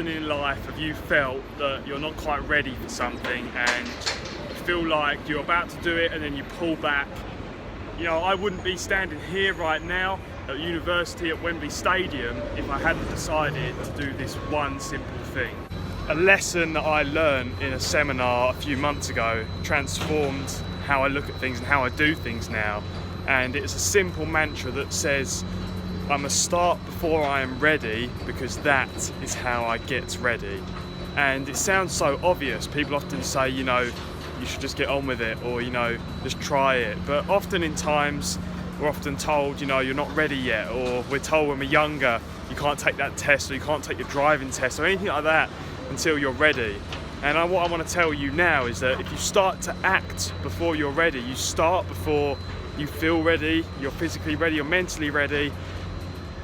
often in life have you felt that you're not quite ready for something and you feel like you're about to do it and then you pull back? You know, I wouldn't be standing here right now at university at Wembley Stadium if I hadn't decided to do this one simple thing. A lesson that I learned in a seminar a few months ago transformed how I look at things and how I do things now. And it's a simple mantra that says, I must start before I am ready, because that is how I get ready. And it sounds so obvious. People often say, you know, you should just get on with it, or, you know, just try it. But often in times, we're often told, you know, you're not ready yet, or we're told when we're younger, you can't take that test, or you can't take your driving test, or anything like that until you're ready. And what I want to tell you now is that if you start to act before you're ready, you start before you feel ready, you're physically ready, you're mentally ready,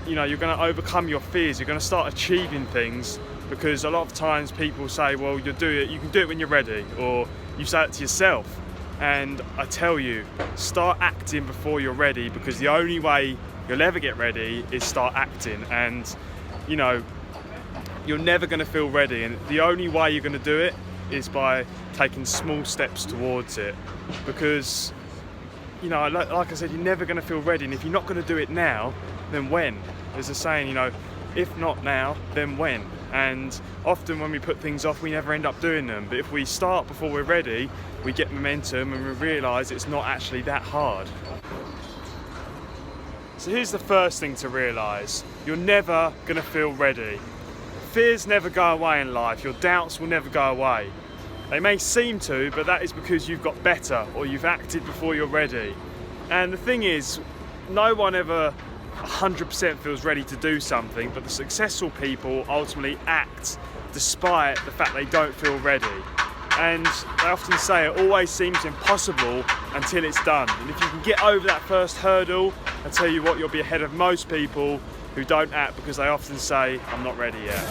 you know, you're going to overcome your fears, you're going to start achieving things. Because a lot of times people say, well, you can do it when you're ready, or you say it to yourself. And I tell you, start acting before you're ready, because the only way you'll ever get ready is start acting. And, you know, you're never going to feel ready, and the only way you're going to do it is by taking small steps towards it. Because, you know, like I said, you're never going to feel ready, and if you're not going to do it now, then when? There's a saying, you know, if not now, then when? And often when we put things off, we never end up doing them. But if we start before we're ready, we get momentum and we realise it's not actually that hard. So here's the first thing to realise: you're never going to feel ready. Fears never go away in life. Your doubts will never go away. They may seem to, but that is because you've got better, or you've acted before you're ready. And the thing is, no one ever 100% feels ready to do something, but the successful people ultimately act despite the fact they don't feel ready. And they often say it always seems impossible until it's done. And if you can get over that first hurdle, I tell you what, you'll be ahead of most people who don't act because they often say, I'm not ready yet.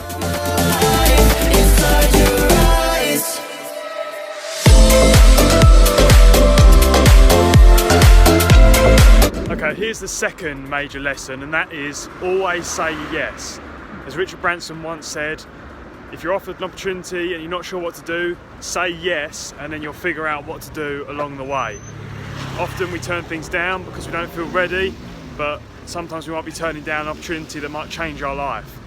Inside your eyes. Okay, here's the second major lesson, and that is always say yes. As Richard Branson once said, if you're offered an opportunity and you're not sure what to do, say yes, and then you'll figure out what to do along the way. Often we turn things down because we don't feel ready, but sometimes we might be turning down an opportunity that might change our life.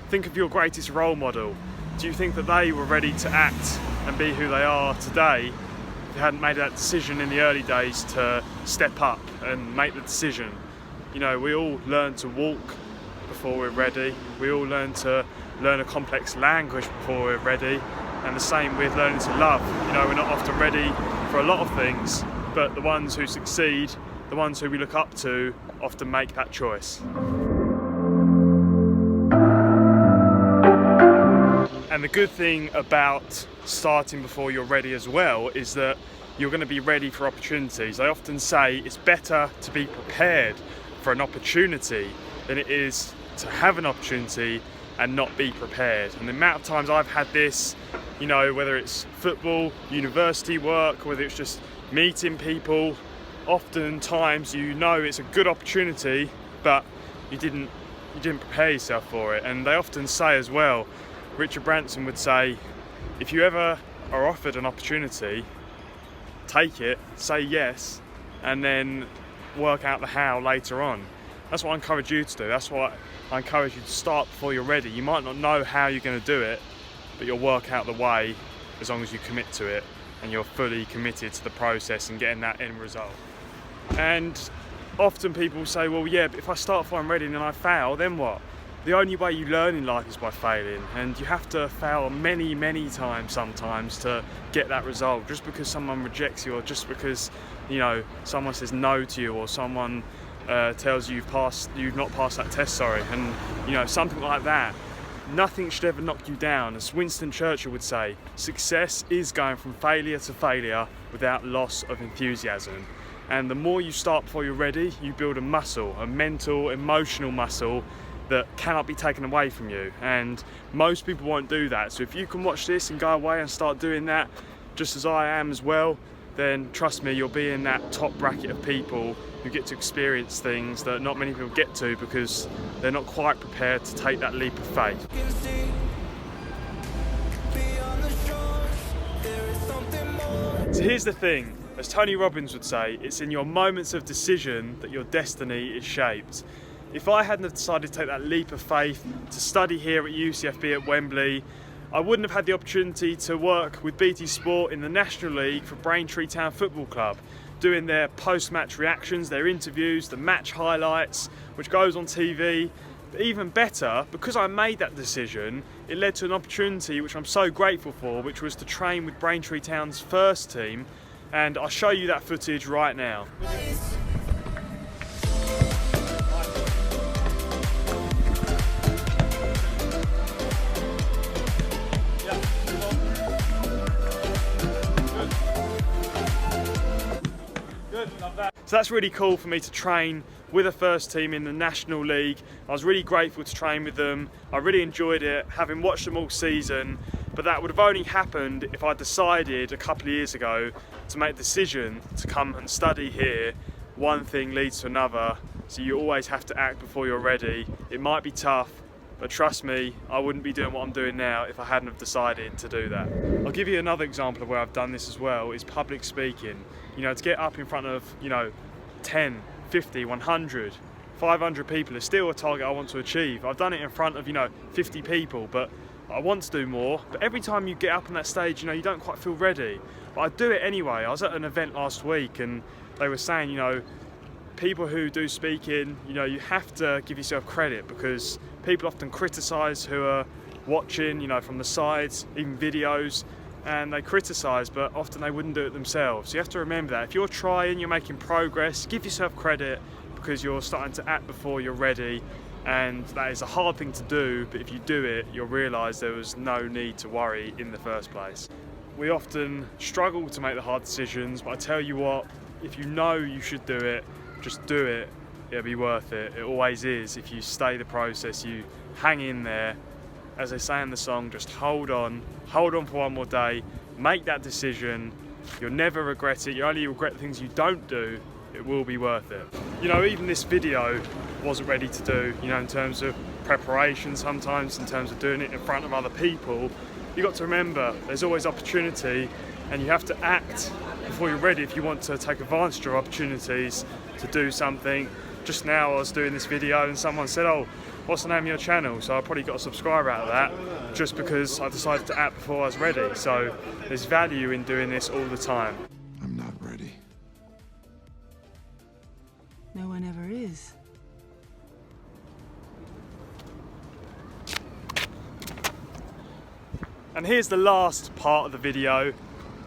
Think of your greatest role model. Do you think that they were ready to act and be who they are today if they hadn't made that decision in the early days to step up and make the decision? You know, we all learn to walk before we're ready. We all learn a complex language before we're ready. And the same with learning to love. You know, we're not often ready for a lot of things, but the ones who succeed, the ones who we look up to, often make that choice. And the good thing about starting before you're ready as well is that you're going to be ready for opportunities. I often say it's better to be prepared for an opportunity than it is to have an opportunity and not be prepared. And the amount of times I've had this, you know, whether it's football, university work, whether it's just meeting people, oftentimes you know it's a good opportunity, but you didn't prepare yourself for it. And they often say as well, Richard Branson would say, if you ever are offered an opportunity, take it, say yes, and then work out the how later on. That's what I encourage you to do. That's what I encourage you to start before you're ready. You might not know how you're going to do it, but you'll work out the way as long as you commit to it and you're fully committed to the process and getting that end result. And often people say, well, yeah, but if I start before I'm ready and then I fail, then what? The only way you learn in life is by failing, and you have to fail many, many times sometimes to get that result. Just because someone rejects you, or just because, you know, someone says no to you, or someone tells you you've not passed that test, and you know, something like that. Nothing should ever knock you down. As Winston Churchill would say, success is going from failure to failure without loss of enthusiasm. And the more you start before you're ready, you build a muscle, a mental, emotional muscle that cannot be taken away from you. And most people won't do that. So if you can watch this and go away and start doing that, just as I am as well, then trust me, you'll be in that top bracket of people who get to experience things that not many people get to because they're not quite prepared to take that leap of faith. So here's the thing, as Tony Robbins would say, it's in your moments of decision that your destiny is shaped. If I hadn't have decided to take that leap of faith to study here at UCFB at Wembley, I wouldn't have had the opportunity to work with BT Sport in the National League for Braintree Town Football Club, doing their post-match reactions, their interviews, the match highlights, which goes on TV. But even better, because I made that decision, it led to an opportunity which I'm so grateful for, which was to train with Braintree Town's first team, and I'll show you that footage right now. So that's really cool for me to train with a first team in the National League. I was really grateful to train with them. I really enjoyed it, having watched them all season, but that would have only happened if I decided a couple of years ago to make the decision to come and study here. One thing leads to another, so you always have to act before you're ready. It might be tough, but trust me, I wouldn't be doing what I'm doing now if I hadn't have decided to do that. I'll give you another example of where I've done this as well, is public speaking. You know, to get up in front of, 10, 50, 100, 500 people is still a target I want to achieve. I've done it in front of, 50 people, but I want to do more. But every time you get up on that stage, you don't quite feel ready. But I do it anyway. I was at an event last week and they were saying, people who do speaking, you have to give yourself credit, because people often criticise who are watching, from the sides, even videos, and they criticise, but often they wouldn't do it themselves. So you have to remember that. If you're trying, you're making progress, give yourself credit, because you're starting to act before you're ready, and that is a hard thing to do, but if you do it, you'll realise there was no need to worry in the first place. We often struggle to make the hard decisions, but I tell you what, if you know you should do it, just do it. It'll be worth it. It always is. If you stay the process, you hang in there. As they say in the song, just hold on for one more day, make that decision. You'll never regret it. You only regret the things you don't do. It will be worth it. Even this video wasn't ready to do, in terms of preparation, sometimes in terms of doing it in front of other people. You've got to remember, there's always opportunity, and you have to act before you're ready if you want to take advantage of opportunities to do something. Just now I was doing this video and someone said, "Oh, what's the name of your channel?" So I probably got a subscriber out of that just because I decided to act before I was ready. So there's value in doing this all the time. I'm not ready. No one ever is. And here's the last part of the video.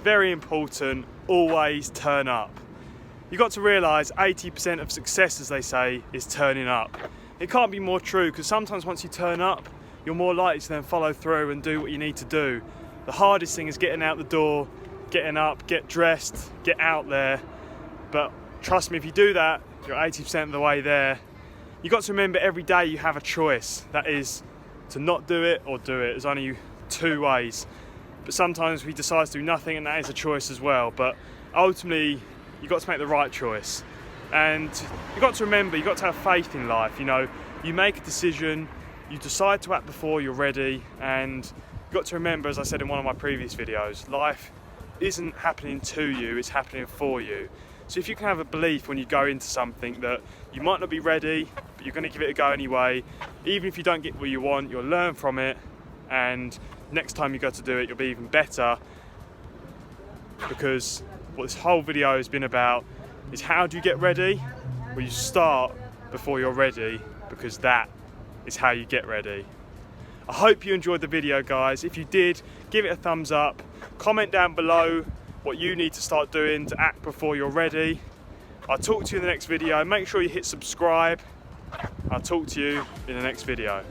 Very important, always turn up. You've got to realise 80% of success, as they say, is turning up. It can't be more true, because sometimes once you turn up, you're more likely to then follow through and do what you need to do. The hardest thing is getting out the door, getting up, get dressed, get out there. But trust me, if you do that, you're 80% of the way there. You've got to remember every day you have a choice. That is to not do it or do it. There's only two ways. But sometimes we decide to do nothing, and that is a choice as well. But ultimately, you've got to make the right choice. And you've got to remember, you've got to have faith in life. You make a decision, you decide to act before you're ready, and you've got to remember, as I said in one of my previous videos, life isn't happening to you, it's happening for you. So if you can have a belief when you go into something that you might not be ready, but you're going to give it a go anyway, even if you don't get what you want, you'll learn from it, and next time you go to do it, you'll be even better. Because what this whole video has been about is, how do you get ready? Well, you start before you're ready, because that is how you get ready. I hope you enjoyed the video, guys. If you did, give it a thumbs up. Comment down below what you need to start doing to act before you're ready. I'll talk to you in the next video. Make sure you hit subscribe. I'll talk to you in the next video.